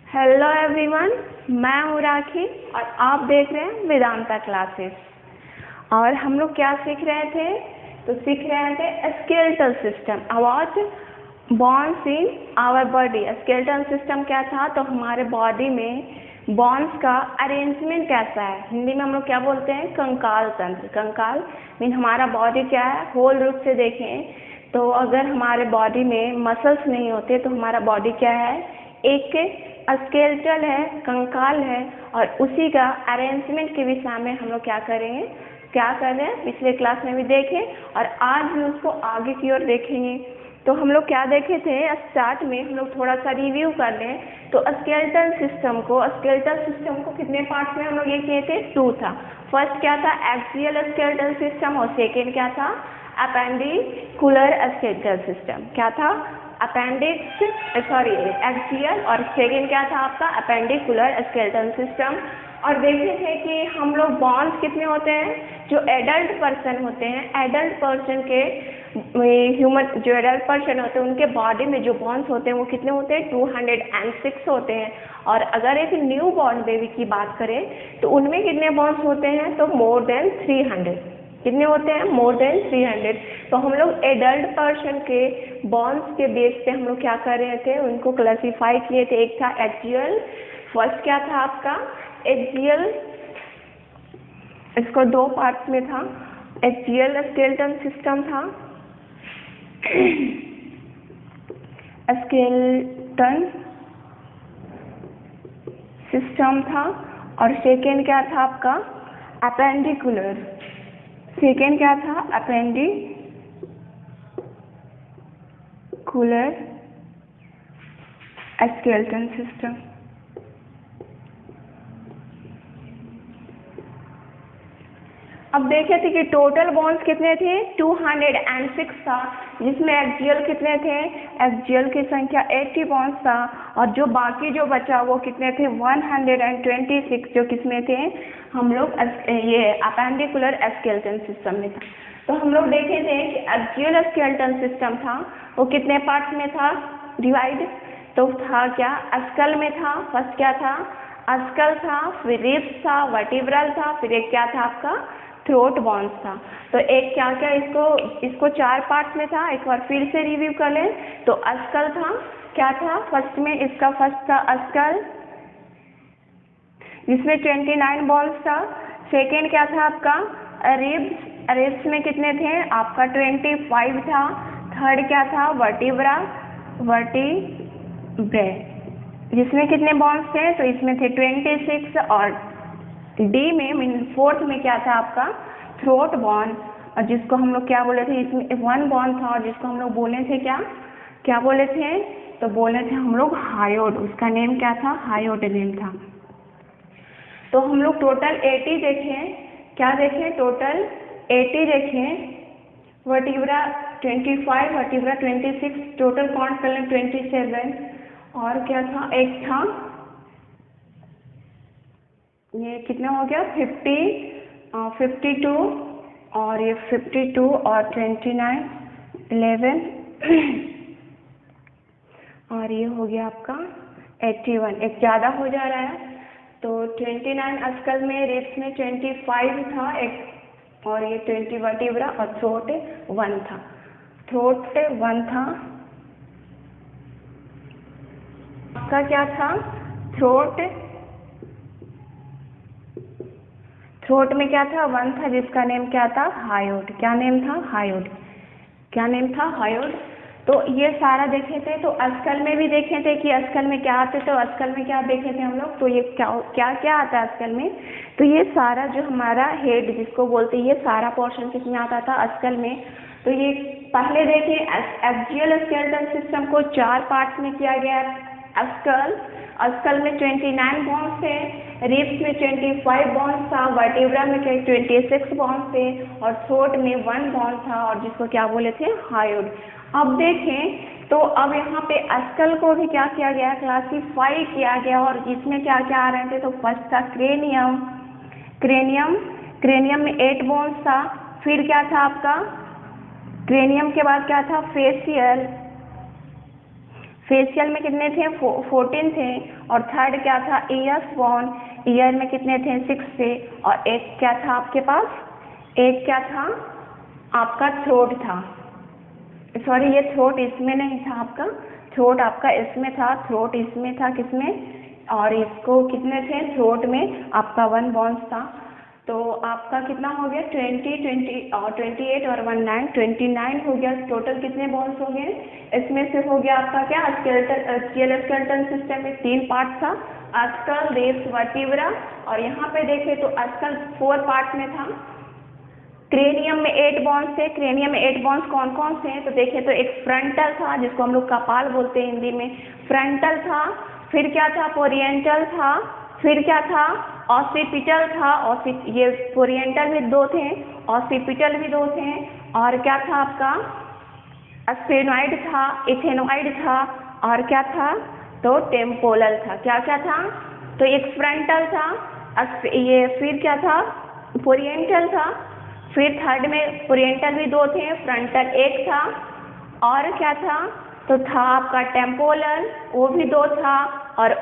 Hello everyone, मैं हूँ राखी और आप देख रहे हैं वेदांता क्लासेस। और हम लोग क्या सीख रहे थे? तो सीख रहे थे skeletal system about bones in our body. Skeletal system क्या था? तो हमारे बॉडी में बोन्स का अरेंजमेंट कैसा है। हिंदी में हम लोग क्या बोलते हैं? कंकाल तंत्र। कंकाल मीन हमारा बॉडी क्या है, होल रूप से देखें तो अगर हमारे बॉडी में मसल्स नहीं होते तो हमारा बॉडी क्या है, एक स्केलेटल है, कंकाल है। और उसी का अरेंजमेंट के विषय में हम लोग क्या करेंगे, क्या कर रहे हैं, पिछले क्लास में भी देखें और आज भी उसको आगे की ओर देखेंगे। तो हम लोग क्या देखे थे स्टार्ट में, हम लोग थोड़ा सा रिव्यू कर लें तो स्केलेटल सिस्टम को कितने पार्ट्स में हम लोग ये किए थे? 2 था। फर्स्ट क्या था? एक्सियल स्केलेटल सिस्टम और सेकेंड क्या था? Appendicular skeletal system. क्या था? एक्सियल और सेकेंड क्या था आपका? Appendicular skeletal system. और देखे थे कि हम लोग बोन्स कितने होते हैं, जो एडल्ट पर्सन होते हैं, एडल्ट पर्सन के जो एडल्ट पर्सन होते हैं उनके बॉडी में जो बोन्स होते हैं वो कितने होते हैं? 206 होते हैं। और अगर एक न्यू बॉर्न बेबी की बात करें तो उनमें कितने बोन्स होते हैं? तो मोर देन 300। कितने होते हैं? More than 300। तो हम लोग एडल्ट पर्सन के बोन्स के बेस पे हम लोग क्या कर रहे थे, उनको क्लासीफाई किए थे। एक था एक्सियल, फर्स्ट क्या था आपका? एक्सियल, इसको 2 पार्ट्स में था। एक्सियल स्केलेटल सिस्टम था, स्केलेटल सिस्टम था। और सेकेंड क्या था आपका? अपेंडिकुलर। सेकेंड क्या था? Appendicular skeletal system. अब देखे थे कि टोटल बोन्स कितने थे? 206 था, जिसमें एक्सियल कितने थे? एक्सियल की संख्या 80 बोन्स था। और जो बाकी जो बचा वो कितने थे? 126, जो किसमें थे? हम लोग ये अपेंडिकुलर स्केलेटल सिस्टम में था। तो हम लोग देखे थे कि एक्सियल स्केलेटल सिस्टम था वो कितने पार्ट्स में था डिवाइड? तो था क्या? स्कल में था। फर्स्ट क्या था? स्कल था, फिर रिब्स था, वर्टिब्रल था, फिर एक क्या था आपका? थ्रोट बोन्स था। तो एक क्या क्या इसको 4 पार्ट्स में था। एक बार फिर से रिव्यू कर लें तो स्कल था, क्या था फर्स्ट में? इसका फर्स्ट था स्कल, जिसमें 29 बोन्स था। सेकेंड क्या था आपका? रिब्स। रिब्स में कितने थे? आपका 25 था। थर्ड क्या था? वर्टिब्रा, जिसमें कितने बोन्स थे? तो इसमें थे 26। और डी में मीन फोर्थ में क्या था आपका? थ्रोट बोन, और जिसको हम लोग क्या बोले थे? इसमें 1 बोन था और जिसको हम लोग बोले थे क्या बोले थे? तो बोले थे हम लोग हायोड। उसका नेम क्या था? हायोड नेम था। तो हम लोग टोटल 80 देखें। क्या देखें? टोटल 80 देखें। वर्टिब्रा 25, वर्टिब्रा 26, टोटल काउंट कर लें 27। और क्या था? एक था, ये कितना हो गया? 52 और ये 52 और 29 11 और ये हो गया आपका 81। एक ज़्यादा हो जा रहा है। तो 29 स्कल में, रिब्स में 25 था एक, और ये 20 वर्टिब्रा और थ्रोट 1 था। आपका क्या था? थ्रोट में क्या था? 1 था, जिसका नेम क्या था? हायोड। क्या नेम था? हायोड। तो ये सारा देखे थे। तो अस्कल में भी देखे थे कि अस्कल में क्या आते, तो अस्कल में क्या देखे थे हम लोग? तो ये क्या आता है अस्कल में? तो ये सारा जो हमारा हेड जिसको बोलते हैं, ये सारा पोर्शन किसमें आता था? अस्कल में। तो ये पहले देखें एक्सियल स्केलेटल सिस्टम को 4 पार्ट्स में किया गया। अस्कल में 29 बोन्स थे, रिब्स में 25 बोन्स था, वर्टिब्रा में 26 बोन्स थे और थ्रोट में 1 बोन था, और जिसको क्या बोले थे? हायोड। अब देखें तो अब यहाँ पे अस्कल को भी क्या किया गया? क्लासीफाई किया गया। और इसमें क्या क्या आ रहे थे? तो फर्स्ट था क्रेनियम में 8 बोन्स था। फिर क्या था आपका? क्रेनियम के बाद क्या था? फेशियल में कितने थे? 14 थे। और थर्ड क्या था? ईयर्स बोन, ईयर में कितने थे? 6 थे। और एक क्या था आपके पास? एक क्या था आपका? थ्रोट था। सॉरी, ये थ्रोट इसमें नहीं था आपका, थ्रोट आपका इसमें था, थ्रोट इसमें था, किसमें? और इसको कितने थे? थ्रोट में आपका 1 बॉन्स था। तो आपका कितना हो गया? 20 और 28 और 1 9, 29 हो गया। टोटल कितने बॉन्स हो गए? इसमें से हो गया आपका क्या? स्केलेटन सिस्टम में 3 पार्ट था, अस्कल, रेब्स, वर्टिब्रा। और यहाँ पे देखें तो अस्कल 4 पार्ट में था। क्रेनियम में 8 बॉन्स थे। क्रेनियम में 8 बॉन्स कौन कौन से हैं? तो देखिए तो एक फ्रंटल था, जिसको हम लोग कपाल बोलते हैं हिंदी में, फ्रंटल था। फिर क्या था? पोरिएंटल था। फिर क्या था? ऑसिपिटल था। ये पोरिएंटल भी 2 थे, ऑसिपिटल भी 2 थे। और क्या था आपका? स्फेनॉइड था, इथेनॉइड था। और क्या था? तो टेम्पोरल था। क्या क्या था? तो एक फ्रंटल था, ये फिर क्या था? पोरिएंटल था। फिर थर्ड में पोरिएंटल भी 2 थे, फ्रंटल 1 था। और क्या था? तो था आपका टेम्पोरल, वो भी 2 था। और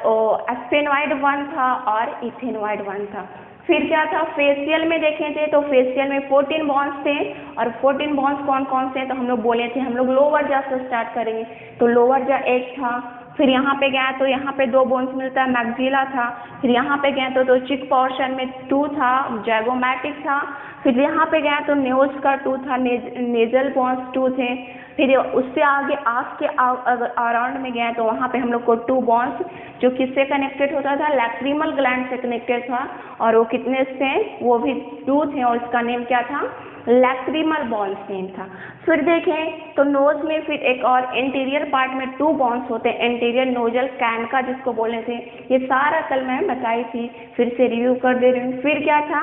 स्फेनॉइड 1 था और इथेनॉइड 1 था। फिर क्या था? फेशियल में देखे थे तो फेशियल में 14 बॉन्स थे। और 14 बॉन्स कौन कौन से? तो हम लोग बोले थे, हम लोग लोअर जा से स्टार्ट करेंगे। तो लोअर जा 1 था। फिर यहाँ पे गया तो यहाँ पे 2 बोन्स मिलता है, मैक्सिला था। फिर यहाँ पे गया तो चिक पोर्शन में 2 था, जैगोमैटिक था। फिर यहाँ पे गया तो न्योज का 2 था, नेजल बॉन्स 2 थे। फिर उससे आगे आँख के अराउंड में गया तो वहाँ पे हम लोग को 2 बॉन्स, जो किससे कनेक्टेड होता था? लैक्रिमल ग्लैंड से कनेक्टेड था। और वो कितने से? वो भी 2 थे। और इसका नेम क्या था? लैक्रिमल बॉन्स नेम था। फिर देखें तो नोज में फिर एक और इंटीरियर पार्ट में 2 बॉन्स होते हैं, इंटीरियर नोजल कैन का जिसको बोले थे। ये सारा कल मैं बताई थी, फिर से रिव्यू कर दे रही हूँ। फिर क्या था?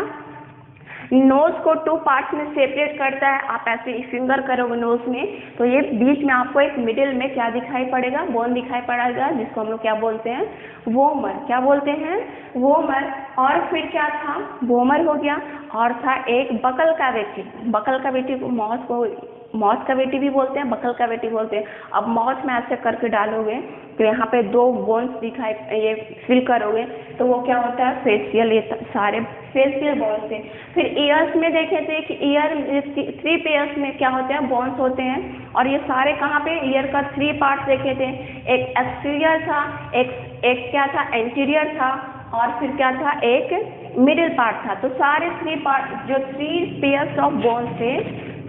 नोज को 2 पार्ट्स में सेपरेट करता है। आप ऐसे फिंगर करोगे नोज में तो ये बीच में आपको एक मिडिल में क्या दिखाई पड़ेगा? बोन दिखाई पड़ेगा, जिसको हम लोग क्या बोलते हैं? वोमर। क्या बोलते हैं? वोमर। और फिर क्या था? वोमर हो गया। और था एक बकल कैविटी। बकल कैविटी को मॉस कैविटी भी बोलते हैं, बकल कैविटी बोलते हैं। अब मॉस में ऐसे करके डालोगे तो यहाँ पे 2 बोन्स दिखाई, ये फिल करोगे तो वो क्या होता है? फेशियल। ये सारे फेशियल बोन्स थे। फिर ईयर्स में देखे थे कि ईयर 3 पेयर्स में क्या होते हैं? बोन्स होते हैं। और ये सारे कहाँ पे? ईयर का 3 पार्ट देखे थे, एक एक्सटीरियर था, एक क्या था? एंटीरियर था। और फिर क्या था? एक मिडिल पार्ट था। तो सारे 3 पार्ट, जो 3 पेयर्स ऑफ बोन्स थे,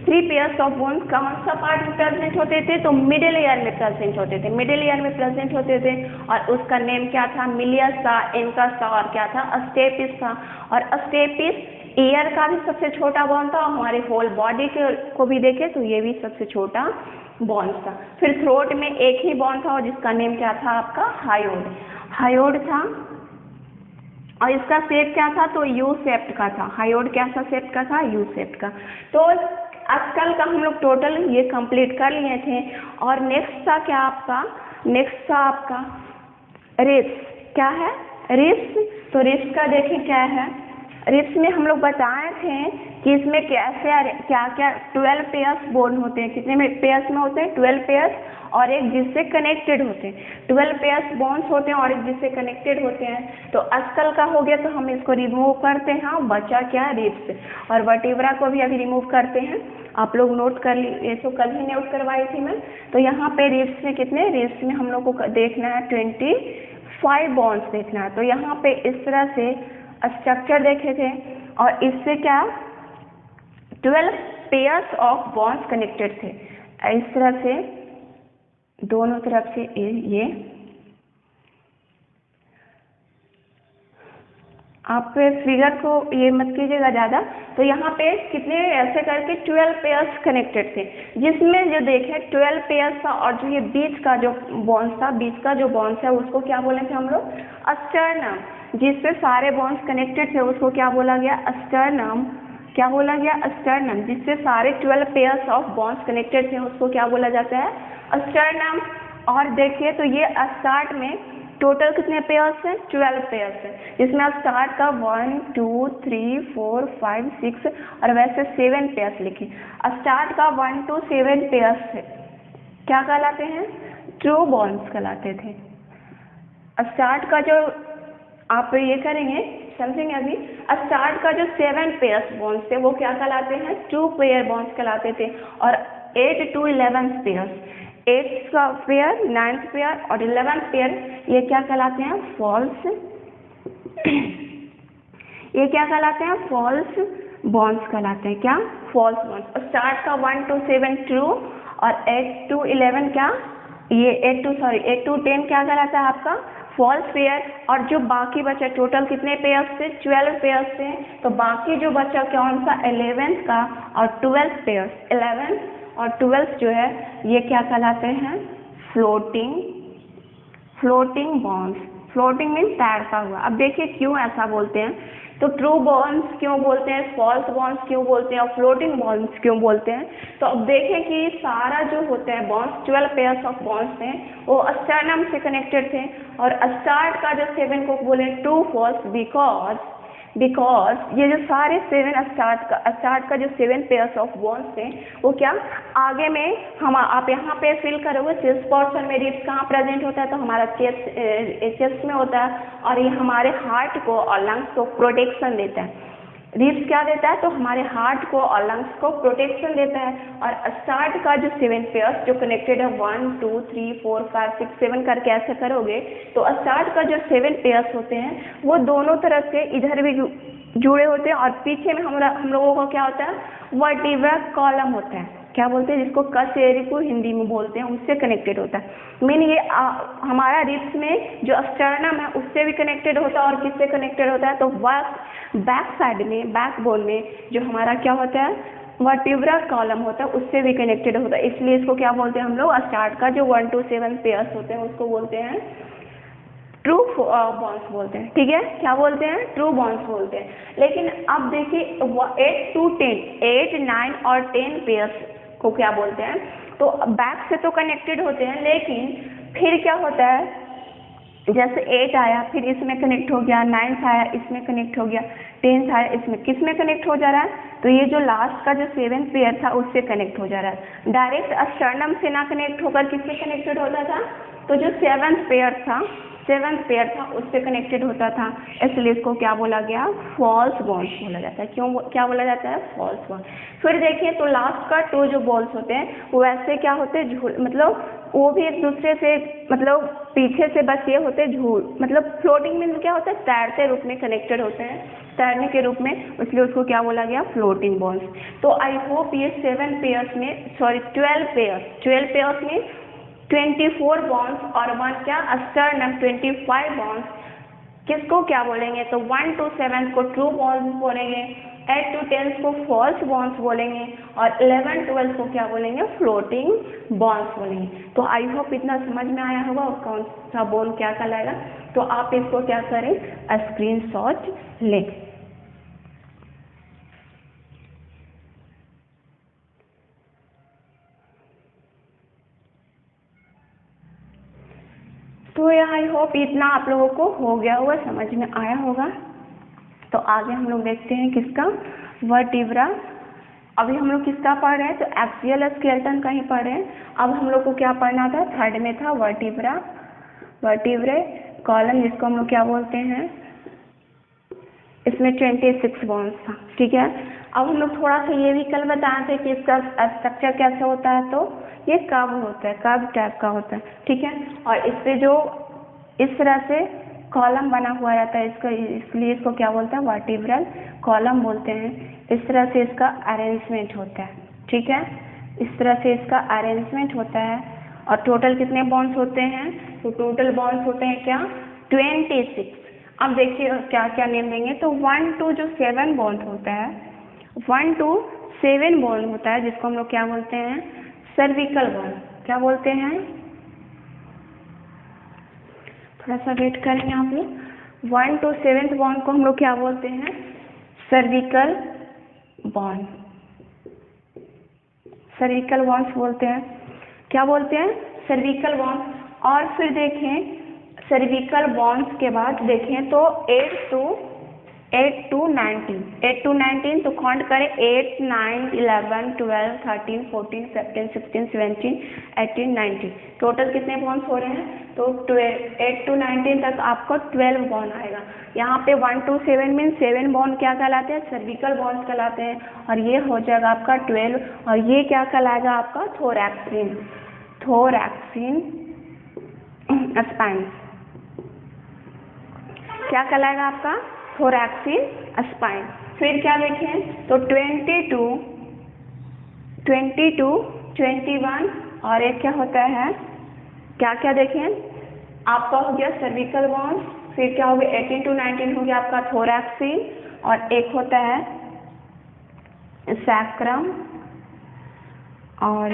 3 पेयर्स ऑफ बोन्स कौन सा पार्ट में प्रेजेंट होते थे? तो मिडिल ईयर में प्रेजेंट होते थे, मिडिल ईयर में प्रेजेंट होते थे। और उसका नेम क्या था? मिलियस था, इनकस था, और क्या था? अस्टेपिस था। और अस्टेपिस ईयर का भी सबसे छोटा बोन था। हमारे होल बॉडी को भी देखे तो ये भी सबसे छोटा बोन था। फिर थ्रोट में एक ही बोन था और जिसका नेम क्या था आपका? हायोड। हायोड था। और इसका शेप क्या था? तो यू शेप्ड का था। हायोड कैसा शेप का था? यू शेप्ड का। तो आजकल का हम लोग टोटल ये कंप्लीट कर लिए थे। और नेक्स्ट था क्या आपका? नेक्स्ट था आपका रिब्स। क्या है? रिब्स। तो रिब्स का देखिए क्या है? रिब्स में हम लोग बताए थे कि इसमें कैसे क्या क्या 12 पेयर्स बोन होते हैं। कितने में पेयर्स में होते हैं? 12 पेयर्स। और एक जिससे कनेक्टेड होते हैं। 12 पेयर्स बोन्स होते हैं और एक जिससे कनेक्टेड होते हैं। तो अस्कल का हो गया तो हम इसको रिमूव करते हैं, बचा क्या? रिब्स। और वर्टिब्रा को भी अभी रिमूव करते हैं। आप लोग नोट कर ली, ये तो कल ही नोट करवाई थी मैं। तो यहाँ पे रिब्स में कितने? रिब्स में हम लोग को देखना है 25 बॉन्स देखना है। तो यहाँ पे इस तरह से स्ट्रक्चर देखे थे। और इससे क्या? 12 पेयर्स ऑफ बॉन्स कनेक्टेड थे। इस तरह से दोनों तरफ से ये आप फिगर को ये मत कीजिएगा ज़्यादा। तो यहाँ पे कितने ऐसे करके 12 पेयर्स कनेक्टेड थे, जिसमें जो देखे 12 पेयर्स था। और जो ये बीच का जो बॉन्स था, बीच का जो बॉन्स है उसको क्या बोले थे हम लोग? अस्टर्नम। जिससे सारे बॉन्स कनेक्टेड थे उसको क्या बोला गया? अस्टर्नम। क्या बोला गया? अस्टर्नम। जिससे सारे 12 पेयर्स ऑफ बॉन्स कनेक्टेड थे उसको क्या बोला जाता है? अस्टर्नम। और देखिए तो ये स्टार्ट में टोटल कितने पेयर्स हैं? 12 पेयर्स हैं। जिसमें आप स्टार्ट का 1 2 3 4 5 6 और वैसे 7 पेयर्स लिखे। स्टार्ट का 1 to 7 पेयर्स है क्या कहलाते हैं? ट्रू बॉन्ड्स कहलाते थे। स्टार्ट का जो आप ये करेंगे समझेंगे अभी, स्टार्ट का जो 7 पेयर्स बॉन्ड्स थे वो क्या कहलाते हैं, ट्रू पेयर बॉन्ड्स कहलाते थे। और 8 to 11 पेयर्स, 8th का पेयर, 9th पेयर और 11th पेयर ये क्या कहलाते हैं, फॉल्स ये क्या कहलाते हैं, फॉल्स बॉन्ड्स कहलाते हैं। क्या, फॉल्स बॉन्ड्स। स्टार्ट का 1 to 7 ट्रू और 8 to 11 क्या, ये 8 to 10 क्या कहलाता है आपका, फॉल्स पेयर। और जो बाकी बचा टोटल कितने पेयर्स थे, 12 पेयर्स थे, तो बाकी जो बचा कौन सा, 11th का और 12th पेयर्स, 11th और 12th जो है ये क्या कहलाते हैं, फ्लोटिंग बॉन्ड्स। फ्लोटिंग मीन्स तैरता हुआ। अब देखिए क्यों ऐसा बोलते हैं, तो ट्रू बॉन्ड्स क्यों बोलते हैं, फॉल्स बॉन्ड्स क्यों बोलते हैं और फ्लोटिंग बॉन्ड्स क्यों बोलते हैं। तो अब देखें कि सारा जो होता है बॉन्ड्स, 12 पेयर्स ऑफ बॉन्ड्स थे वो स्टर्नम से कनेक्टेड थे। और स्टार्ट का जो 7 को बोले ट्रू फॉल्स, बिकॉज ये जो सारे 7 स्टार्ट का जो 7 पेयर्स ऑफ बॉन्ड्स थे वो क्या, आगे में हम आप यहाँ पे फिल करोगे चेस्ट पोर्शन में रिब्स कहाँ प्रेजेंट होता है, तो हमारा चेस्ट में होता है। और ये हमारे हार्ट को और लंग्स को प्रोटेक्शन देता है। रिब्स क्या देता है, तो हमारे हार्ट को और लंग्स को प्रोटेक्शन देता है। और स्टार्ट का जो 7 पेयर्स जो कनेक्टेड है 1 2 3 4 5 6 7 करके ऐसे करोगे, तो स्टार्ट का जो 7 पेयर्स होते हैं वो दोनों तरफ से इधर भी जुड़े होते हैं और पीछे में हम लोगों का क्या होता है, वर्टिब्रल कॉलम होता है। क्या बोलते हैं, जिसको कशेरुकी हिंदी में बोलते हैं, उससे कनेक्टेड होता है। मीन ये हमारा रिब्स में जो स्टर्नम है उससे भी कनेक्टेड होता है। और किससे कनेक्टेड होता है, तो बैक साइड में, बैकबोन में जो हमारा क्या होता है, वर्टिब्रल कॉलम होता है, उससे भी कनेक्टेड होता है। इसलिए इसको क्या बोलते हैं हम लोग, स्टार्ट का जो 1 to 7 पेयर्स होते हैं उसको बोलते हैं ट्रू बॉन्ड्स बोलते हैं। ठीक है, क्या बोलते हैं, ट्रू बॉन्ड्स बोलते हैं। लेकिन अब देखिए 8 to 10, 8 9 और 10 पेयर्स को क्या बोलते हैं, तो बैक से तो कनेक्टेड होते हैं, लेकिन फिर क्या होता है, जैसे 8 आया फिर इसमें कनेक्ट हो गया, 9 आया इसमें कनेक्ट हो गया, 10 आया इसमें, किस में कनेक्ट हो जा रहा है, तो ये जो लास्ट का जो 7th पेयर था उससे कनेक्ट हो जा रहा है। डायरेक्ट स्टर्नम से ना कनेक्ट होकर किससे कनेक्टेड होता था, तो जो 7th पेयर था उससे कनेक्टेड होता था। इसलिए इसको क्या बोला गया, फॉल्स बॉन्ड्स बोला जाता है। क्यों, क्या बोला जाता है, फॉल्स बॉन्ड। फिर देखिए तो लास्ट का 2 जो बॉल्स होते हैं वो वैसे क्या होते हैं, मतलब वो भी एक दूसरे से मतलब पीछे से बस ये होते हैं मतलब फ्लोटिंग में क्या होता है, तैरते रूप में कनेक्टेड होते हैं, तैरने के रूप में, इसलिए उसको क्या बोला गया, फ्लोटिंग बॉन्ड्स। तो आई होप ये 7 पेयर्स में 12 पेयर्स में 24 बॉन्ड्स और 1 क्या, स्टर्नम 25 बॉन्ड्स, किसको क्या बोलेंगे, तो 1 to 7 को ट्रू बॉन्ड्स बोलेंगे, 8 to 10 को फॉल्स बॉन्ड्स बोलेंगे और 11 12 को क्या बोलेंगे, फ्लोटिंग बॉन्ड्स बोलेंगे। तो आई होप इतना समझ में आया होगा और कौन सा बॉन्ड क्या कहलाएगा। तो आप इसको क्या करें, स्क्रीनशॉट लें। तो आई होप इतना आप लोगों को हो गया होगा, समझ में आया होगा। तो आगे हम लोग देखते हैं किसका, वर्टिब्रा। अभी हम लोग किसका पढ़ रहे हैं, तो एक्सियल स्केलेटन का ही पढ़ रहे हैं। अब हम लोग को क्या पढ़ना था, 3rd में था वर्टिब्रे कॉलम, जिसको हम लोग क्या बोलते हैं, इसमें 26 बॉन्ड्स था। ठीक है, अब हम लोग थोड़ा सा ये भी कल बताए थे कि इसका स्ट्रक्चर कैसे होता है, तो ये कर्व होता है, कर्व टाइप का होता है। ठीक है, और इस पे जो इस तरह से कॉलम बना हुआ रहता है इसका, इसलिए इसको क्या बोलते हैं, वर्टिब्रल कॉलम बोलते हैं। इस तरह से इसका अरेंजमेंट होता है। ठीक है, इस तरह से इसका अरेंजमेंट होता है। और टोटल कितने बॉन्ड्स होते हैं, तो टोटल बॉन्ड्स होते हैं क्या, 26। अब देखिए क्या क्या नेम देंगे, तो 1 to जो 7 बॉन्ड होता है, 1 to 7 बॉन्ड होता है, जिसको हम लोग क्या बोलते हैं, सर्विकल बॉन्ड। क्या बोलते हैं, थोड़ा सा वेट करेंगे आप लोग। 1 to 7 बॉन्ड को हम लोग क्या बोलते हैं, सर्विकल बॉन्ड, सर्विकल बॉन्ड्स बोलते हैं। क्या बोलते हैं, सर्विकल बॉन्ड। और फिर देखें सर्विकल बॉन्ड्स के बाद देखें तो 8 to 19, 8 to 19 तो काउंट करें 8, 9, 11, 12, 13, 14, 15, 16, 17, 18, 19 टोटल कितने बॉन्ड्स हो रहे हैं? तो 8 to 19 तक आपको 12 बॉन्ड आएगा। यहाँ पे 1 to 7 मीन 7 बॉन्ड क्या कहलाते हैं? सर्विकल बॉन्ड्स कहलाते हैं, और ये हो जाएगा आपका 12, और ये क्या कहलाएगा आपका? थोरैक्सिन, थोरैक्सिन स्पाइन। क्या कहलाएगा आपका? थोरैक्सिन स्पाइन। फिर क्या देखें तो 22, 21 और एक क्या होता है, क्या क्या देखें आपका हो गया सर्विकल बॉन्ड, फिर क्या हो गया 18 to 19 हो गया आपका थोरैक्सिन, और एक होता है सैक्रम। और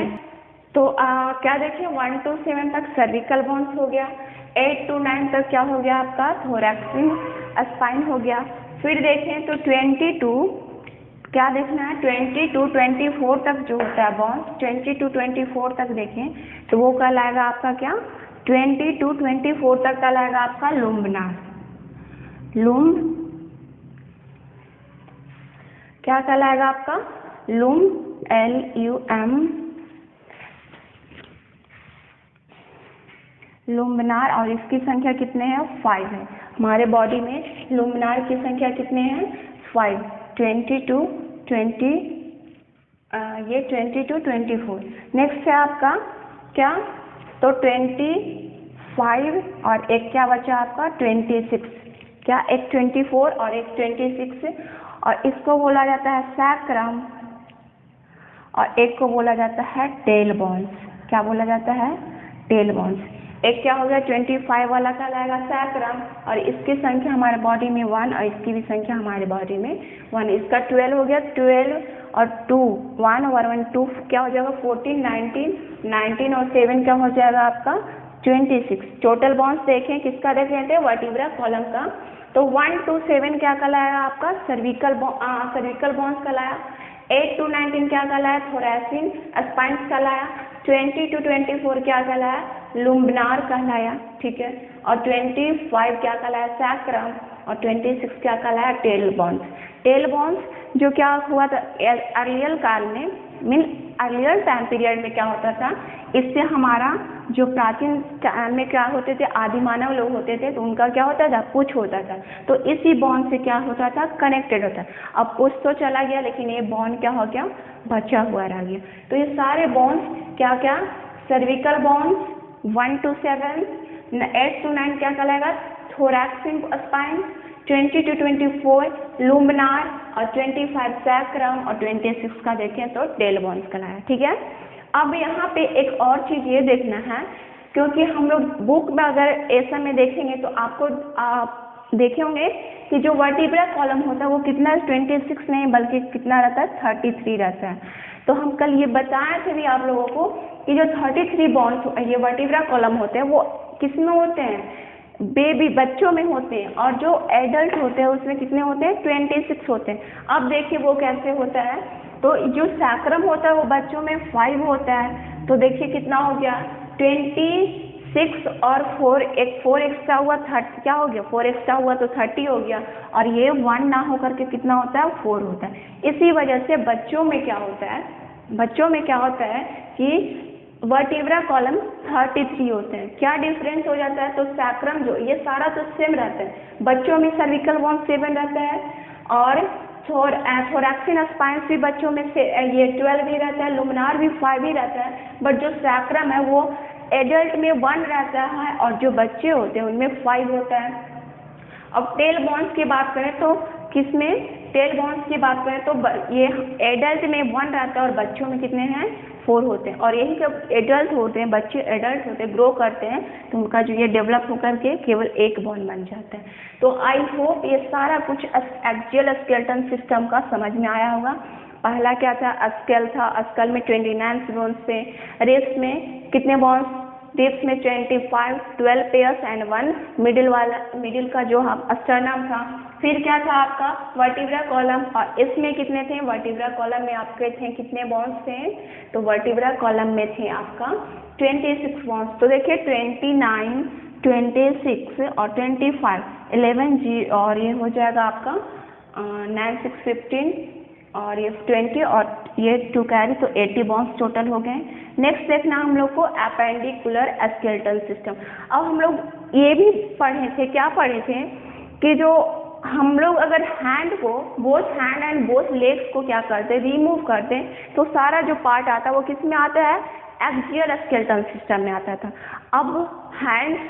तो क्या देखें 1 to 7 तक सर्विकल बॉन्ड्स हो गया, 8 to 9 तक क्या हो गया आपका? थोरैक्सिन स्पाइन हो गया। फिर देखें तो 22, क्या देखना है? 20 to 24 तक जो होता है बॉन्ड, 20 to 24 तक देखें तो वो कहलाएगा आपका क्या? 20 to 24 तक कहलाएगा आपका लुम्बनार। क्या कहलाएगा आपका? लुम्बनार, और इसकी संख्या कितने हैं? 5 है। हमारे बॉडी में लुम्बनार की संख्या कितने हैं? 5, 20 to 24। नेक्स्ट है आपका क्या? तो 25 और एक क्या बचा आपका? 26। क्या? एक 24 और एक 26, और इसको बोला जाता है सैक्रम, और एक को बोला जाता है टेल बॉन्स। क्या बोला जाता है? Tail bones. एक क्या हो गया 25 वाला कहलाएगा सैक्रम, और इसकी संख्या हमारे बॉडी में 1, और इसकी भी संख्या हमारे बॉडी में 1। इसका 12 हो गया, 12 और 2, 1 और 1 2 क्या हो जाएगा? 14, 19 और 7 क्या हो जाएगा आपका? 26। टोटल बॉन्ड्स देखें, किसका देख रहे थे? वर्टिब्रा कॉलम का। तो 1 to 7 क्या कहलाया आपका? सर्विकल बॉन्ड्स कहलाया। 8 to 19 क्या कहलाया? थोरैसिन स्पाइन्स कहलाया। 20 to 24 क्या कहलाया? लुम्बनार कहलाया, ठीक है। और 25 क्या कहलाया? सैक्रम, और 26 क्या कहलाया? टेल बॉन्ड्स जो क्या हुआ था अर्लियर काल में, अर्लियर टाइम पीरियड में क्या होता था, इससे हमारा जो प्राचीन टाइम में क्या होते थे, आदि मानव लोग होते थे, तो उनका क्या होता था? पूछ होता था, तो इसी बॉन्ड से क्या होता था? कनेक्टेड होता। अब पूछ तो चला गया, लेकिन ये बॉन्ड क्या हो गया? बचा हुआ रह गया। तो ये सारे बॉन्ड्स क्या क्या? सर्विकल बॉन्ड्स 1 to 7, 8 to 9 क्या कहलाएगा? थोरैक्सिन स्पाइन, 20 to 24 लुम्बनार, और 25 सैक्रम, और 26 का देखें तो टेल बॉन्ड्स कहलाया, ठीक है। अब यहाँ पे एक और चीज ये देखना है, क्योंकि हम लोग बुक में अगर ऐसा में देखेंगे तो आपको आप देखे होंगे कि जो वर्टिब्रा कॉलम होता है वो कितना 26 नहीं बल्कि कितना रहता है? 33 रहता है। तो हम कल ये बताए थे भी आप लोगों को कि जो 33 बॉन्ड्स ये वर्टिब्रा कॉलम होते हैं वो किसमें होते हैं? बेबी बच्चों में होते हैं, और जो एडल्ट होते हैं उसमें कितने होते हैं? 26 होते हैं। अब देखिए वो कैसे होता है। तो जो सैक्रम होता है वो बच्चों में 5 होता है, तो देखिए कितना हो गया? 26 और 4 एक्स्ट्रा हुआ 30, क्या हो गया? 4 एक्स्ट्रा हुआ तो 30 हो गया, और ये 1 ना होकर के कितना होता है? 4 होता है। इसी वजह से बच्चों में क्या होता है कि वर्टिब्रा कॉलम 33 होते हैं। क्या डिफरेंस हो जाता है? तो सैक्रम जो ये सारा तो सेम रहता है, बच्चों में सर्विकल बॉन्ड 7 रहता है, और थोरैक्सिन स्पाइन्स भी बच्चों में से ये 12 भी रहता है, लुम्बनार भी 5 ही रहता है, बट जो सैक्रम है वो एडल्ट में 1 रहता है, और जो बच्चे होते हैं उनमें 5 होता है। अब टेल बॉन्ड्स की बात करें तो किसमें? टेल बॉन्ड्स की बात करें तो ये एडल्ट में 1 रहता है, और बच्चों में कितने हैं? 4 होते हैं। और यही जब एडल्ट होते हैं, बच्चे एडल्ट होते हैं, ग्रो करते हैं, तो उनका जो ये डेवलप होकर के केवल एक बॉन्ड बन जाता है। तो आई होप ये सारा कुछ एक्सियल स्केलेटन सिस्टम का समझ में आया होगा। पहला क्या था? स्केल था, स्केल में 29 बॉन्ड्स थे। रिब्स में कितने बॉन्ड्स? रिब्स में 25, 12 पेयर्स एंड 1 मिडिल का जो स्टर्नम था। फिर क्या था आपका? वर्टिब्रा कॉलम, और इसमें कितने थे? वर्टिब्रा कॉलम में आपके थे कितने बॉन्ड्स थे? तो वर्टिब्रा कॉलम में थे आपका 26 बॉन्ड्स। तो देखिए 29, 26 और 25, 11 जी, और ये हो जाएगा आपका 9 6 15 और ये 20 और ये 2 कैरी, तो 80 बॉन्ड्स टोटल हो गए। नेक्स्ट देखना हम लोग को एपेंडिकुलर स्केलेटल सिस्टम। अब हम लोग ये भी पढ़े थे, क्या पढ़े थे कि जो हम लोग अगर हैंड को, both hand and both legs को क्या करते, रिमूव करते, तो सारा जो पार्ट आता है वो किस में आता है, एक्सियल स्केलेटल सिस्टम में आता था। अब हैंड्स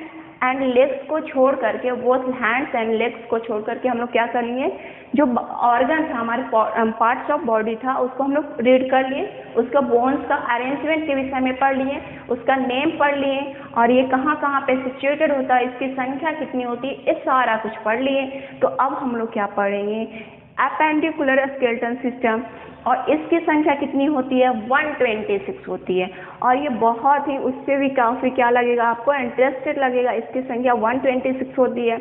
एंड लेग्स को छोड़ करके, बोथ हैंड्स एंड लेग्स को छोड़ करके हम लोग क्या कर लिए, जो ऑर्गन था हमारे पार्ट्स ऑफ बॉडी था उसको हम लोग रीड कर लिए, उसका बोन्स का अरेंजमेंट के विषय में पढ़ लिए, उसका नेम पढ़ लिए, और ये कहाँ कहाँ पे सिचुएटेड होता है, इसकी संख्या कितनी होती है, ये सारा कुछ पढ़ लिए। तो अब हम लोग क्या पढ़ेंगे, एपेंडिकुलर स्केलेटल सिस्टम, और इसकी संख्या कितनी होती है, 126 होती है। और ये बहुत ही, उससे भी काफ़ी क्या लगेगा आपको, इंटरेस्टेड लगेगा, इसकी संख्या 126 होती है।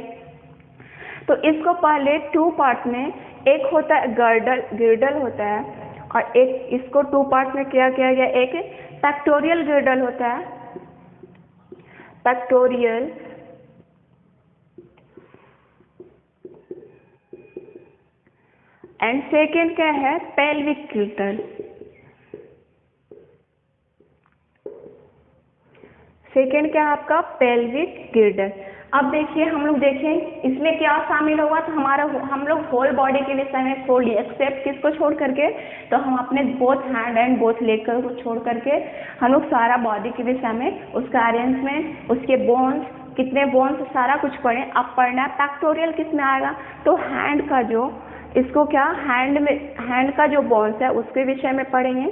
तो इसको पहले 2 पार्ट में, एक होता है गिर्डल होता है, और एक इसको 2 पार्ट में क्या किया गया, एक पेक्टोरियल गिर्डल होता है, पेक्टोरियल, एंड सेकेंड क्या है, पेल्विक गिर्डल। सेकेंड क्या है आपका, पेल्विक गिर्डल। अब देखिए हम लोग देखें इसमें क्या शामिल होगा, तो हम लोग होल बॉडी के विषय में छोड़ लिए, एक्सेप्ट किसको छोड़ करके, तो हम अपने both hand and both leg को छोड़ करके हम लोग सारा बॉडी के विषय में, उसका अरेंजमेंट, उसके बोन्स, कितने बोन्स, सारा कुछ पढ़े। अब पढ़ना है पेक्टोरियल किस में आएगा, तो हैंड का जो, इसको क्या, हैंड का जो बोन्स है उसके विषय में पढ़ेंगे।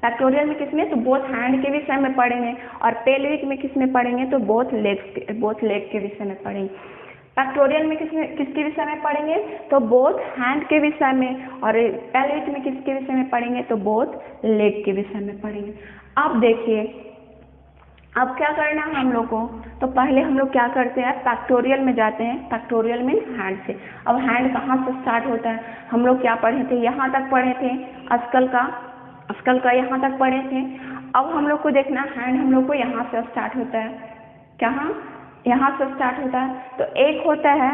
पेक्टोरियल में किस में, तो बोथ हैंड के विषय में पढ़ेंगे, और पेल्विक में किस में पढ़ेंगे, तो बोथ लेग के विषय में पढ़ेंगे। पेक्टोरियल में किसके विषय में पढ़ेंगे, तो बोथ हैंड के विषय में, और पेल्विक में किसके विषय में पढ़ेंगे, तो बोथ लेग के विषय में पढ़ेंगे। अब देखिए अब क्या करना है हम लोग को, तो पहले हम लोग क्या करते हैं, पेक्टोरियल में जाते हैं, पेक्टोरियल में हैंड से। अब हैंड कहाँ से स्टार्ट होता है, हम लोग क्या पढ़े थे, यहाँ तक पढ़े थे, अस्कल का यहाँ तक पढ़े थे। अब हम लोग को देखना, हैंड हम लोग को यहाँ से स्टार्ट होता है, कहाँ, यहाँ से स्टार्ट होता है। तो एक होता है,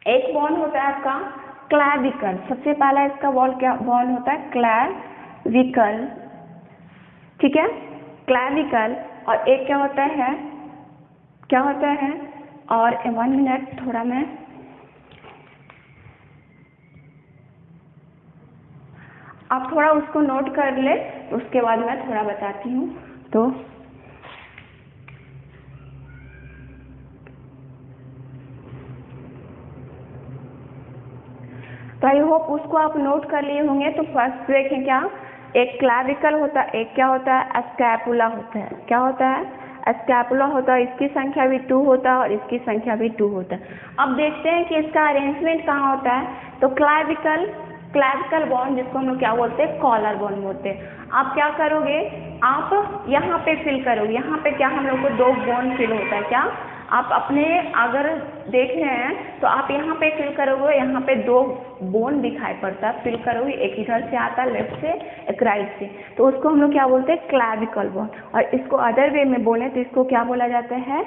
एक बोन होता है आपका क्लैविकल, सबसे पहला इसका बोन होता है क्लैविकल, ठीक है, क्लैविकल। और एक क्या होता है, और 1 मिनट, थोड़ा मैं, आप थोड़ा उसको नोट कर ले, उसके बाद मैं थोड़ा बताती हूँ। तो आई होप उसको आप नोट कर लिए होंगे। तो फर्स्ट देखें क्या, एक क्लैविकल होता है, एक क्या होता है, स्कैपुला होता है। क्या होता है, स्कैपुला होता है, इसकी संख्या भी 2 होता है और इसकी संख्या भी 2 होता है। अब देखते हैं कि इसका अरेंजमेंट कहाँ होता है। तो क्लैविकल बोन, जिसको हम लोग क्या बोलते हैं, कॉलर बोन बोलते हैं। आप क्या करोगे, आप यहाँ पे फिल करोगे, यहाँ पे क्या हम लोग को 2 बोन फिल होता है, क्या आप अपने अगर देख रहे हैं तो आप यहाँ पे फिल करोगे, यहाँ पे 2 बोन दिखाई पड़ता है, फिल करोगे, एक इधर से आता है लेफ्ट से, एक राइट से, तो उसको हम लोग क्या बोलते हैं, क्लैविकल बोन। और इसको अदर वे में बोले तो इसको क्या बोला जाता है,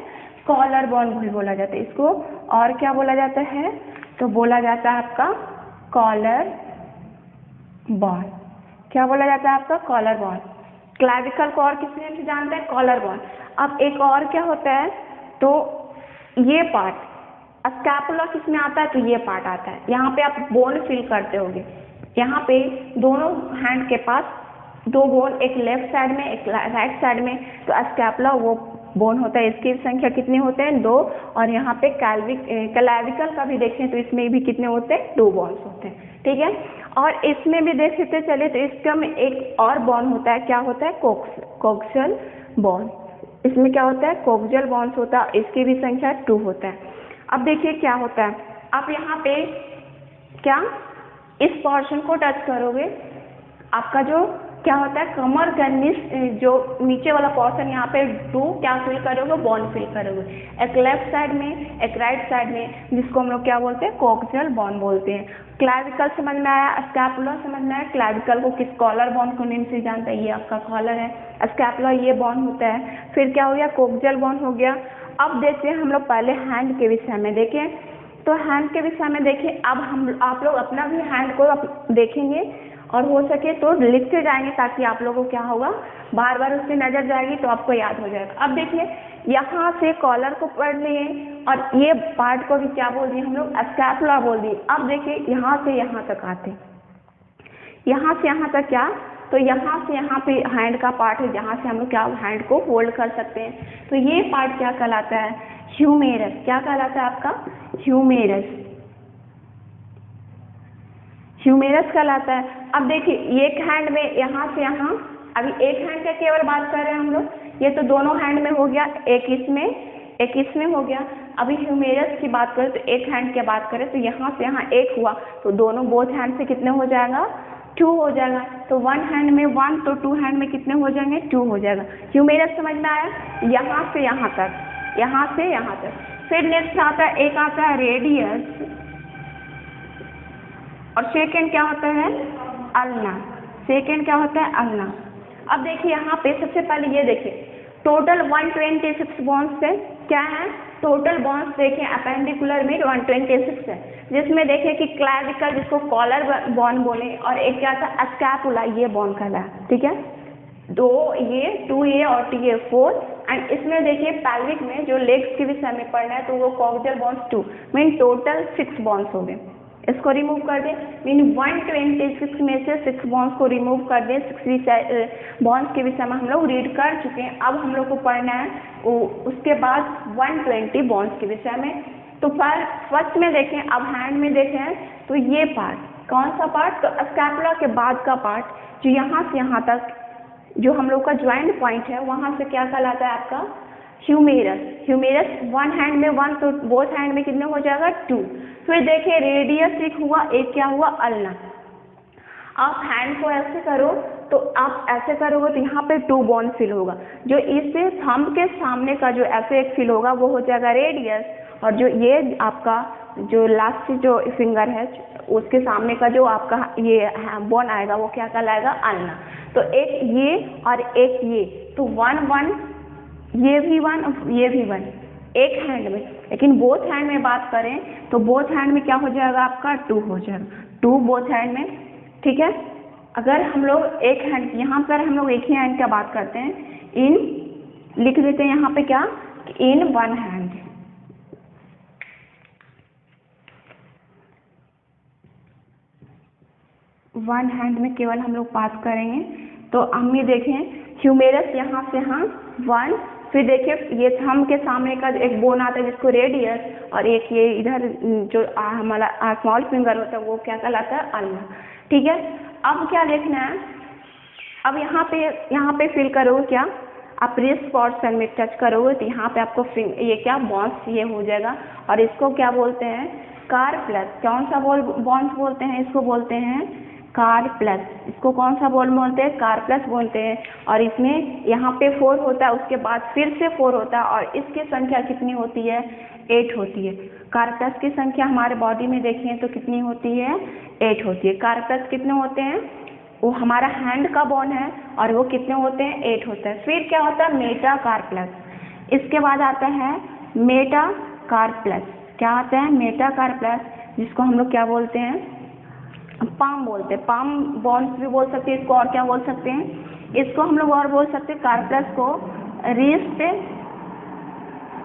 कॉलर बोन भी बोला जाता है इसको। और क्या बोला जाता है, तो बोला जाता है आपका कॉलर बोन। क्या बोला जाता है आपका, कॉलर बोन। क्लैविकल को और किस नेम से जानते हैं, कॉलर बोन। अब एक और क्या होता है, तो ये पार्ट स्कैपुला किस में आता है, तो ये पार्ट आता है, यहाँ पे आप बोन फिल करते होगे, यहाँ पे दोनों हैंड के पास 2 बोन, एक लेफ्ट साइड में एक राइट साइड में, तो स्कैपुला वो बोन होता है, इसकी संख्या कितने होते हैं, 2। और यहाँ पे क्लैविकल का भी देखें तो इसमें भी कितने होते हैं, 2 बोन्स होते हैं, ठीक है। और इसमें भी देखते चले तो इसका में एक और बोन होता है, क्या होता है, कोक्सियल बोन। इसमें क्या होता है, कोक्सियल बोन्स होता है, इसकी भी संख्या 2 होता है। अब देखिए क्या होता है, आप यहाँ पे क्या इस पोर्शन को टच करोगे, आपका जो क्या होता है, कमर का जो नीचे वाला पोर्शन, यहाँ पे 2 क्या फिल करोगे, बोन फिल करोगे, एक लेफ्ट साइड में एक राइट साइड में, जिसको हम लोग क्या बोलते हैं, कोक्सियल बोन बोलते हैं। क्लैविकल समझ में आया, स्कैपुला समझ में आया। क्लैविकल को किस कॉलर बोन को नेम से जानता है, ये आपका कॉलर है, स्कैपुला ये बोन होता है। फिर क्या हो गया, कोक्सियल बोन हो गया। अब देखते हैं हम लोग पहले हैंड के विषय में देखें, तो हैंड के विषय में देखिए, अब हम आप लोग अपना भी हैंड को देखेंगे और हो सके तो लिखते जाएंगे, ताकि आप लोगों को क्या होगा, बार बार उससे नजर जाएगी तो आपको याद हो जाएगा। अब देखिए यहाँ से कॉलर को पढ़ लिए और ये पार्ट को भी क्या बोल दिए हम लोग, स्कैपुला बोल दिए। अब देखिए यहाँ से यहाँ तक आते, यहाँ से यहाँ तक क्या, तो यहाँ से यहाँ पे हैंड का पार्ट है, जहाँ से हम लोग क्या हैंड को होल्ड कर सकते हैं। तो ये पार्ट क्या कहलाता है, ह्यूमेरस। क्या कहलाता है आपका, ह्यूमेरस, ह्यूमेरस कहलाता है। अब देखिए एक हैंड में यहाँ से यहाँ, अभी एक हैंड का केवल बात कर रहे हैं हम लोग, ये तो दोनों हैंड में हो गया, एक इसमें हो गया। अभी ह्यूमेरस की बात करें तो एक हैंड की बात करें तो यहाँ से यहाँ एक हुआ, तो दोनों बोथ हैंड से कितने हो जाएगा, 2 हो जाएगा। तो वन हैंड में 1, तो 2 हैंड में कितने हो जाएंगे, 2 हो जाएगा। ह्यूमेरस समझ में आया, यहाँ से यहाँ तक, यहाँ से यहाँ तक। फिर नेक्स्ट आता है, एक आता है रेडियस और सेकेंड क्या होता है, अल्ना। सेकेंड क्या होता है, अल्ना। अब देखिए यहाँ पे सबसे पहले ये देखिए, टोटल 126 बॉन्ड्स है। क्या है, टोटल बॉन्ड्स देखें अपेंडिकुलर में 126 है, जिसमें देखें कि क्लैविकल, जिसको कॉलर बॉन्ड बोले, और एक क्या था स्कैपुला, ये बॉन्ड कहला है, ठीक है। 2 ये और 2 ये 4। एंड इसमें देखिए पैल्विक में जो लेग्स के विषय में पढ़ना है तो वो coxal bonds 2, mean total 6 bonds हो गए। इसको रिमूव कर दें, मीन 126 में से 6 बॉन्ड्स को रिमूव कर दें। 6 बॉन्ड्स के विषय में हम लोग रीड कर चुके हैं, अब हम लोग को पढ़ना है उसके बाद 120 बॉन्ड्स के विषय में। तो फर्स्ट में देखें, अब हैंड में देखें तो ये पार्ट, कौन सा पार्ट, तो स्कैपुला के बाद का पार्ट, जो यहाँ से यहाँ तक जो हम लोग का ज्वाइंट पॉइंट है, वहाँ से क्या कहलाता है आपका, ह्यूमेरस। ह्यूमेरस वन हैंड में 1, तो बोथ हैंड में कितने हो जाएगा, 2। फिर देखिए रेडियस एक हुआ, एक क्या हुआ, अल्ना। आप हैंड को ऐसे करो तो आप ऐसे करोगे तो यहाँ पे 2 बॉन्ड फिल होगा। जो इससे थंब के सामने का जो ऐसे एक फिल होगा वो हो जाएगा रेडियस, और जो ये आपका जो लास्ट जो फिंगर है उसके सामने का जो आपका ये बॉन्ड आएगा वो क्या कहलाएगा, अल्ना। तो एक ये और एक ये, तो 1 1, ये भी 1 ये भी 1 एक हैंड में। लेकिन बोथ हैंड में बात करें तो बोथ हैंड में क्या हो जाएगा आपका, 2 हो जाएगा, 2 बोथ हैंड में, ठीक है। अगर हम लोग एक हैंड, यहाँ पर हम लोग एक ही हैंड का बात करते हैं, इन लिख देते हैं यहाँ पे क्या, इन 1 हैंड, वन हैंड में केवल हम लोग बात करेंगे। तो हम ये देखें ह्यूमेरस यहाँ से यहाँ 1, फिर देखिए ये थंब के सामने का एक बोन आता है जिसको रेडियस, और एक ये इधर जो हमारा स्मॉल फिंगर होता है वो क्या कहलाता है, अल्ना, ठीक है। अब क्या देखना है, अब यहाँ पे फिल करोगे क्या, आप रिस्ट पोर्शन में टच करोगे तो यहाँ पे आपको ये क्या बॉन्स ये हो जाएगा, और इसको क्या बोलते हैं, कार्पल्स। कौन सा बॉन्स बोलते हैं, इसको बोलते हैं कार्पल्स। इसको कौन सा बॉन्ड बोलते हैं, कार्पल्स बोलते हैं। और इसमें यहाँ पे 4 होता है, उसके बाद फिर से 4 होता है, और इसकी संख्या कितनी होती है, 8 होती है। कार्पल्स की संख्या हमारे बॉडी में देखें तो कितनी होती है, 8 होती है। कार्पल्स कितने होते हैं, वो हमारा हैंड का बॉन्ड है, और वो कितने होते हैं, 8 होता है। फिर क्या होता है, मेटाकार्पल्स। इसके बाद आता है मेटाकार्पल्स। क्या आता है, मेटाकार्पल्स, जिसको हम लोग क्या बोलते हैं, पाम बोलते हैं। पाम बॉन्ड्स भी बोल सकते हैं इसको, और क्या बोल सकते हैं इसको हम लोग, और बोल सकते हैं कार्पल्स को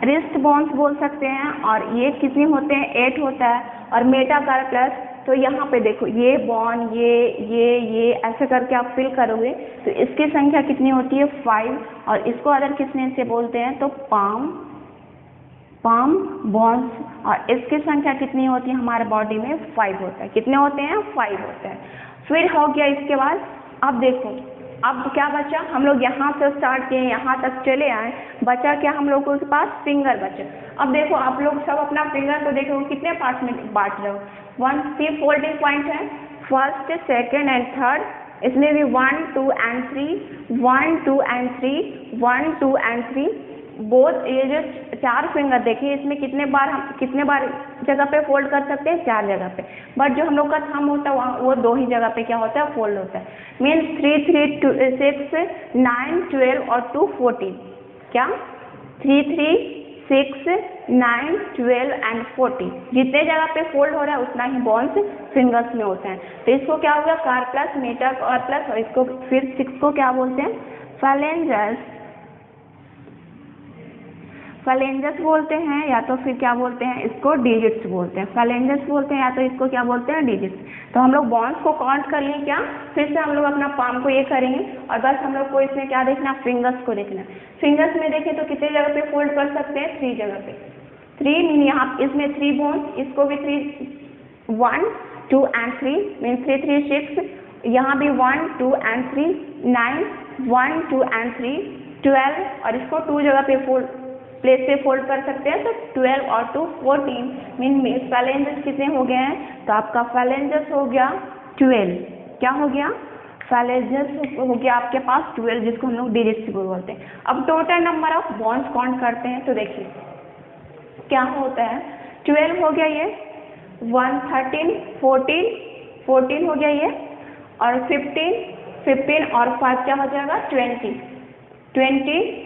रिस्ट बॉन्ड्स बोल सकते हैं। और ये कितने होते हैं, 8 होता है। और मेटाकार्पल्स, तो यहाँ पे देखो ये बॉन्ड ये ऐसे करके आप फिल करोगे तो इसकी संख्या कितनी होती है, 5। और इसको अदर किस नेम से बोलते हैं, तो पाम बॉन्ड्स। और इसकी संख्या कितनी होती है हमारे बॉडी में, 5 होता है। कितने होते हैं, 5 होते हैं। फिर हो गया इसके बाद, अब देखो अब क्या बचा, हम लोग यहाँ से स्टार्ट किए, यहाँ तक चले आए, बचा क्या हम लोगों के पास, फिंगर बचे। अब देखो आप लोग सब अपना फिंगर को देखो कितने पार्ट में बांट रहे हो। 1 3 फोल्डिंग पॉइंट है, फर्स्ट सेकेंड एंड थर्ड। इसमें भी 1 2 and 3, 1 2 and 3, 1 2 and 3। बोथ ये जो 4 फिंगर देखिए, इसमें कितने बार जगह पे फोल्ड कर सकते हैं, 4 जगह पे। बट जो हम लोग का थंब होता है वो 2 ही जगह पे क्या होता है, फोल्ड होता है। मीन्स 3 3 6 9 12 और 2 14। क्या 3 3 6, 9, 12 एंड 14। जितने जगह पे फोल्ड हो रहा है उतना ही बॉन्स फिंगर्स में होते हैं। तो इसको क्या होगा, कार्पस, मेटाकार्पस, और इसको फिर 6 को क्या बोलते हैं, फालेंजस। फालेंजस बोलते हैं, या तो फिर क्या बोलते हैं, इसको डिजिट्स बोलते हैं। फालेंजस बोलते हैं या तो इसको क्या बोलते हैं, डिजिट्स। तो हम लोग बॉन्स को काउंट कर लिए क्या, फिर से हम लोग अपना पाम को ये करेंगे और बस हम लोग को इसमें क्या देखना, फिंगर्स को देखना। फिंगर्स में देखें तो कितने जगह पे फोल्ड कर सकते हैं, 3 जगह पे। 3 मीन यहाँ इसमें 3 बोन्स, इसको भी 3, 1, 2 एंड 3 मीन 3, 3, 6। यहाँ भी 1, 2 एंड 3, 9, 1, 2 एंड 3, 12, और इसको 2 जगह पे प्लेस पे फोल्ड कर सकते हैं। तो 12 और 2 14 मीन फालेंजस कितने हो गए हैं, तो आपका फालेंजस हो गया 12। क्या हो गया, फालेंजस हो गया आपके पास 12, जिसको हम लोग डिजिट्स बोलते हैं। अब total number of bones count करते हैं, तो देखिए क्या होता है। 12 हो गया ये, 1, 13, 14 हो गया ये, और 15 और 5 क्या हो जाएगा, 20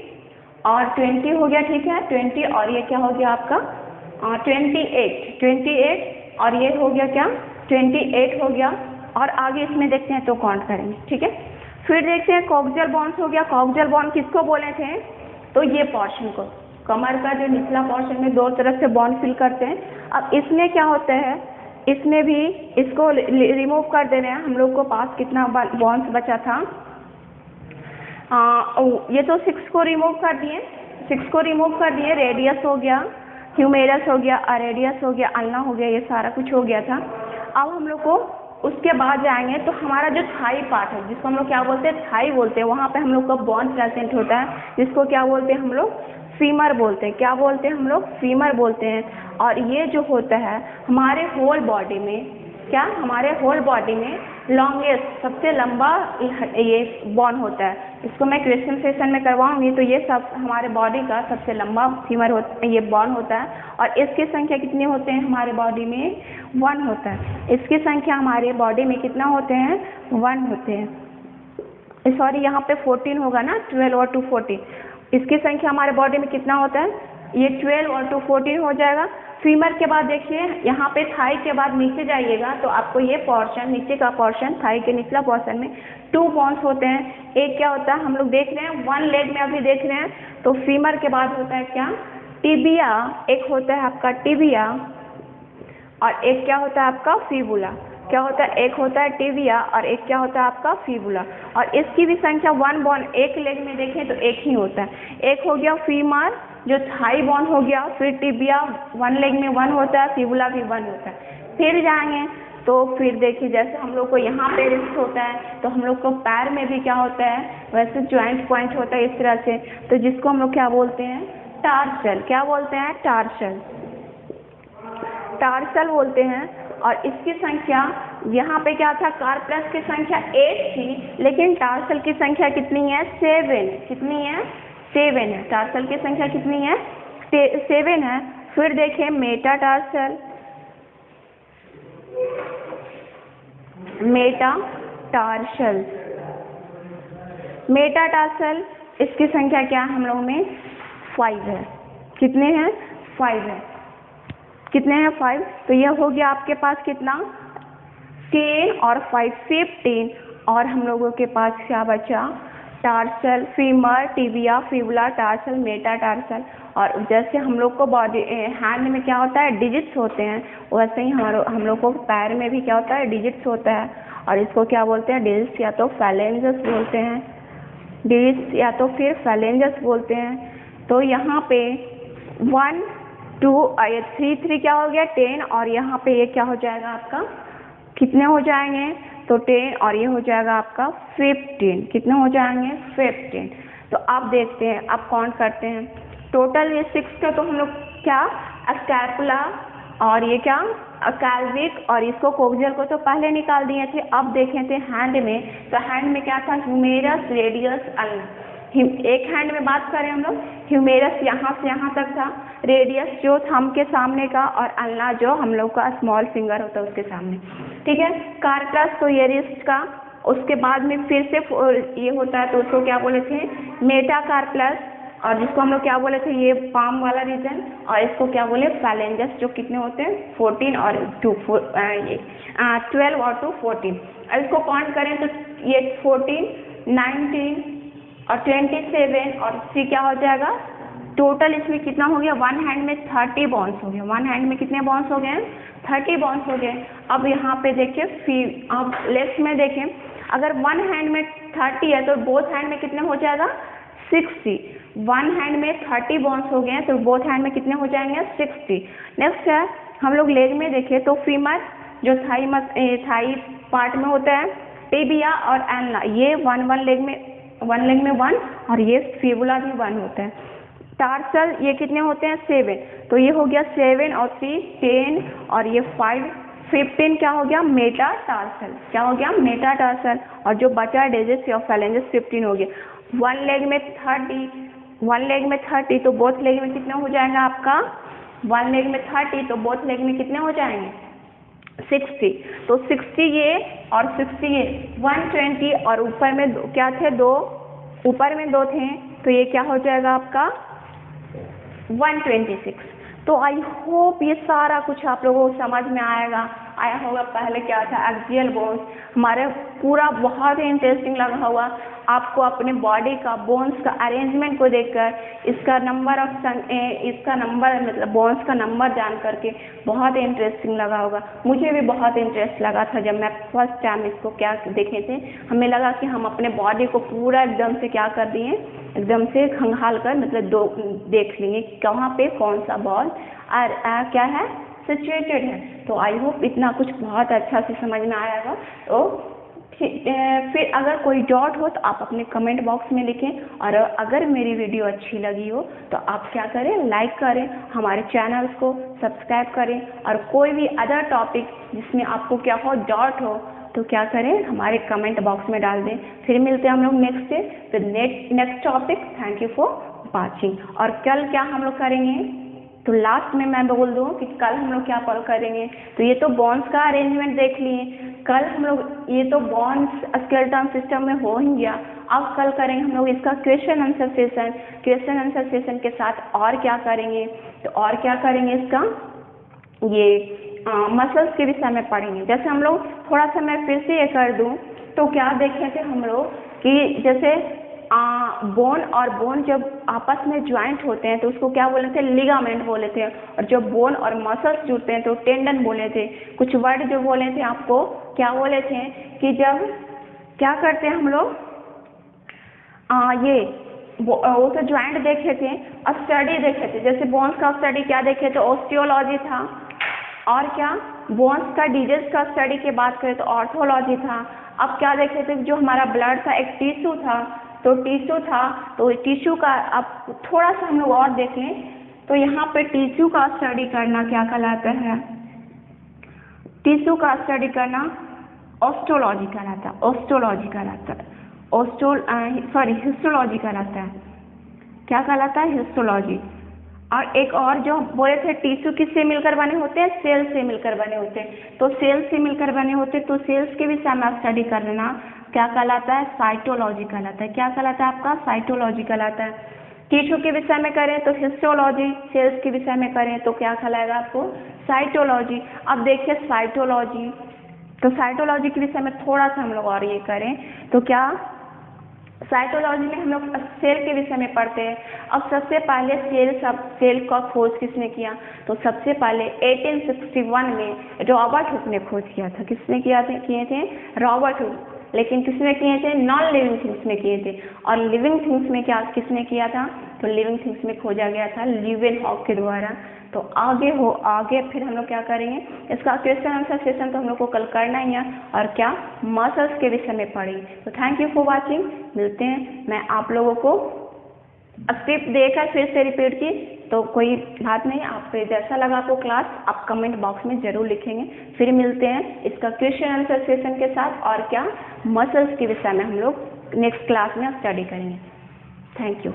और 20 हो गया, ठीक है 20, और ये क्या हो गया आपका 28, और ये हो गया क्या, 28 हो गया। और आगे इसमें देखते हैं तो काउंट करेंगे, ठीक है। फिर देखते हैं कॉक्सियल बॉन्स हो गया। कॉक्सियल बॉन्ड किसको बोले थे, तो ये पोर्शन को, कमर का जो निचला पोर्शन में 2 तरफ से बॉन्ड फिल करते हैं। अब इसमें क्या होता है, इसमें भी इसको रिमूव कर दे रहे हैं। हम लोग को पास कितना बॉन्ड्स बचा था, ये तो 6 को रिमूव कर दिए, रेडियस हो गया, ह्यूमेरस हो गया, अरेडियस हो गया, अल्ना हो गया, ये सारा कुछ हो गया था। अब हम लोग को उसके बाद जाएंगे तो हमारा जो थाई पार्ट है, जिसको हम लोग क्या बोलते हैं, थाई बोलते हैं, वहाँ पे हम लोग का बॉन्ड प्रेजेंट होता है, जिसको क्या बोलते हैं हम लोग, फीमर बोलते हैं। क्या बोलते हैं हम लोग, फीमर बोलते हैं। और ये जो होता है हमारे होल बॉडी में, क्या हमारे होल बॉडी में लॉन्गेस्ट, सबसे लंबा ये बॉन्ड होता है। इसको मैं क्वेश्चन सेशन में करवाऊंगी, तो ये सब हमारे बॉडी का सबसे लंबा फीमर ये बॉन्ड होता है। और इसकी संख्या कितने होते हैं हमारे बॉडी में, 1 होता है। इसकी संख्या हमारे बॉडी में कितना होते हैं, 1 होते हैं। सॉरी, यहाँ पे 14 होगा ना, 12 और 2 14। इसकी संख्या हमारे बॉडी में कितना होता है, ये 12 और 2 14 हो जाएगा। फीमर के बाद देखिए यहाँ पे थाई के बाद नीचे जाइएगा तो आपको ये पोर्शन, नीचे का पोर्शन, थाई के निचला पोर्शन में 2 बॉन्स होते हैं। एक क्या होता है, हम लोग देख रहे हैं 1 लेग में अभी देख रहे हैं, तो फीमर के बाद होता है क्या, टिबिया। एक होता है आपका टिबिया और एक क्या होता है आपका फीबुला। क्या होता है, एक होता है टिबिया और एक क्या होता है आपका फीबुला। और इसकी भी संख्या 1 बॉन्ड एक लेग में देखें तो एक ही होता है। एक हो गया फीमर जो थाई बॉन्ड हो गया, फिर टिबिया 1 लेग में 1 होता है, फीबुला भी 1 होता है। फिर जाएंगे तो फिर देखिए जैसे हम लोग को यहाँ पे रिस्ट होता है तो हम लोग को पैर में भी क्या होता है, वैसे ज्वाइंट पॉइंट होता है इस तरह से, तो जिसको हम लोग क्या बोलते हैं, टार्सल। क्या बोलते हैं, टार्सल, टार्सल बोलते हैं। और इसकी संख्या यहाँ पे क्या था, कार्पस की संख्या 8 थी, लेकिन टार्सल की संख्या कितनी है, 7। कितनी है, 7 है। टार्सल की संख्या कितनी है, 7 है। फिर देखिए मेटाटार्सल, मेटाटार्सल, मेटाटार्सल, इसकी संख्या क्या है हम लोग में, 5 है। कितने हैं, 5 है। कितने हैं, 5। तो यह हो गया आपके पास कितना, 10 और 5 15। और हम लोगों के पास क्या बचा, tarsal, femur, tibia, fibula, tarsal, metatarsal. और जैसे हम लोग को बॉडी हैंड में क्या होता है, डिजिट्स होते हैं, वैसे ही हम लोग को पैर में भी क्या होता है, डिजिट्स होता है। और इसको क्या बोलते हैं, डिजिट्स या तो फैलेंजस बोलते हैं, डिजिट्स या तो फिर फैलेंजस बोलते हैं। तो यहाँ पे 1 2 और ये 3 क्या हो गया, 10। और यहाँ पे ये क्या हो जाएगा आपका, कितने हो जाएंगे, तो 10 और ये हो जाएगा आपका 15। कितने हो जाएंगे, 15। तो आप देखते हैं, आप काउंट करते हैं टोटल ये 6 का, तो हम लोग क्या, स्कैपुला और ये क्या, कैल्विक और इसको कोक्सियल को तो पहले निकाल दिए थे। अब देखे थे हैंड में, तो हैंड में क्या था, ह्यूमेरस, रेडियस, अल्ना। एक हैंड में बात करें हम लोग, ह्यूमेरस यहाँ से यहाँ तक था, रेडियस जो थंब के सामने का, और अल्ना जो हम लोग का स्मॉल फिंगर होता है उसके सामने, ठीक है। कार्पस तो ये रिस्ट का, उसके बाद में फिर से ये होता है तो उसको क्या बोले थे, मेटाकार्पस। और जिसको हम लोग क्या बोले थे, ये पाम वाला रीजन, और इसको क्या बोले, फैलेंजेस, जो कितने होते हैं 14 और 12 और 2 14। अब इसको काउंट करें तो ये 14, 19 और 27 और सी क्या हो जाएगा, टोटल इसमें कितना हो गया, वन हैंड में 30 बॉन्स हो गए। वन हैंड में कितने बॉन्स हो गए, 30 बॉन्स हो गए। अब यहाँ पे देखिए, अब लेफ्ट में देखें, अगर वन हैंड में 30 है तो बोथ हैंड में कितने हो जाएगा, 60। वन हैंड में 30 बॉन्स हो गए हैं तो बोथ हैंड में कितने हो जाएंगे, 60। नेक्स्ट है, हम लोग लेग में देखें तो फीमर जो थाई पार्ट में होता है, टिबिया और एल्ना, ये वन लेग में 1 और ये फिबुला भी 1 होता है। टार्सल ये कितने होते हैं, 7। तो ये हो गया 7 और 3 10 और ये 5 15 क्या हो गया, मेटाटार्सल। क्या हो गया, मेटाटार्सल। और जो बचा डिजिट्स या फैलेंजेस 15 हो गया। वन लेग में 30 तो बोथ लेग में कितना हो जाएगा आपका, वन लेग में 30 तो बोथ लेग में कितने हो जाएंगे, 60। तो 60 ये और 60 ये 120 और ऊपर में क्या थे, 2 ऊपर में 2 थे, तो ये क्या हो जाएगा आपका 126। तो आई होप ये सारा कुछ आप लोगों को समझ में आया होगा। पहले क्या था, एक्सियल बोन्स हमारे पूरा बहुत ही इंटरेस्टिंग लगा होगा आपको, अपने बॉडी का बोन्स का अरेंजमेंट को देखकर, इसका नंबर मतलब बोन्स का नंबर जान करके बहुत ही इंटरेस्टिंग लगा होगा। मुझे भी बहुत इंटरेस्ट लगा था जब मैं फर्स्ट टाइम इसको क्या देखे थे। हमें लगा कि हम अपने बॉडी को पूरा एकदम से क्या कर दिए, एकदम से खंगाल कर मतलब देख लेंगे कहाँ पे कौन सा बॉल और क्या है सिचुएटेड है। तो आई होप इतना कुछ बहुत अच्छा से समझ में आया होगा। तो फिर अगर कोई डाउट हो तो आप अपने कमेंट बॉक्स में लिखें, और अगर मेरी वीडियो अच्छी लगी हो तो आप क्या करें, लाइक करें, हमारे चैनल्स को सब्सक्राइब करें, और कोई भी अदर टॉपिक जिसमें आपको क्या हो डाउट हो तो क्या करें, हमारे कमेंट बॉक्स में डाल दें। फिर मिलते हैं हम लोग next day with next topic. Thank you for watching. और कल क्या हम लोग करेंगे, तो लास्ट में मैं बोल दूँ कि कल हम लोग क्या करेंगे। तो ये तो बॉन्स का अरेंजमेंट देख लिए, कल हम लोग ये तो बॉन्स स्केलेटन सिस्टम में हो ही गया। अब कल करेंगे हम लोग इसका question answer session. Question answer session के साथ और क्या करेंगे, तो और क्या करेंगे, इसका ये मसल्स के विषय में पढ़ेंगे। जैसे हम लोग थोड़ा सा मैं फिर से ये कर दूं, तो क्या देखे थे हम लोग कि जैसे बोन और बोन जब आपस में ज्वाइंट होते हैं तो उसको क्या बोले थे, लिगामेंट बोले थे। और जब बोन और मसल्स जुड़ते हैं तो टेंडन बोले थे। कुछ वर्ड जो बोले थे आपको, क्या बोले थे कि जब क्या करते हैं हम लोग, वो तो ज्वाइंट देखे थे और स्टडी देखे थे। जैसे बोन्स का स्टडी क्या देखे थे, ऑस्टियोलॉजी था। और क्या, बोन्स का डिजीज का स्टडी की बात करें तो ऑर्थोलॉजी था। अब क्या देखे थे, जो हमारा ब्लड था एक टिश्यू था, तो टिश्यू का अब थोड़ा सा हम लोग और देख लें तो यहाँ पे टिश्यू का स्टडी करना क्या कहलाता है, टिश्यू का स्टडी करना ऑस्टोलॉजी कहलाता है। हिस्टोलॉजी कहलाता है। क्या कहलाता है, हिस्टोलॉजी। और एक और जो बोले थे, टिश्यू किससे मिलकर बने होते हैं, सेल से मिलकर बने होते हैं। तो सेल से मिलकर बने होते हैं तो सेल्स के विषय में स्टडी करना क्या कहलाता है, साइटोलॉजी कहलाता है। क्या कहलाता है आपका, साइटोलॉजी कहलाता है। टिश्यू के विषय में करें तो हिस्टोलॉजी, सेल्स के विषय में करें तो क्या कहलाएगा आपको, साइटोलॉजी। अब देखिए साइटोलॉजी, तो साइटोलॉजी के विषय में थोड़ा सा हम लोग और ये करें तो क्या, साइटोलॉजी में हम लोग सेल के विषय में पढ़ते हैं। अब सबसे पहले सेल का खोज किसने किया, तो सबसे पहले 1861 में रॉबर्ट हुक ने खोज किया था। किसने किए थे, रॉबर्ट हुक। लेकिन किसने किए थे, नॉन लिविंग थिंग्स में किए थे। और लिविंग थिंग्स में क्या किसने किया था, तो लिविंग थिंग्स में खोजा गया था लीवेनहॉक के द्वारा। तो आगे फिर हम लोग क्या करेंगे, इसका क्वेश्चन आंसर सेशन तो हम लोग को कल करना ही है। और क्या, मसल्स के विषय में पढ़ेंगे। तो थैंक यू फॉर वाचिंग। मिलते हैं, मैं आप लोगों को स्क्रिप्ट देकर फिर से रिपीट की, तो कोई बात नहीं, आप जैसा लगा आपको क्लास आप कमेंट बॉक्स में जरूर लिखेंगे। फिर मिलते हैं इसका क्वेश्चन आंसर सेशन के साथ, और क्या, मसल्स के विषय में हम लोग नेक्स्ट क्लास में स्टडी करेंगे। Thank you.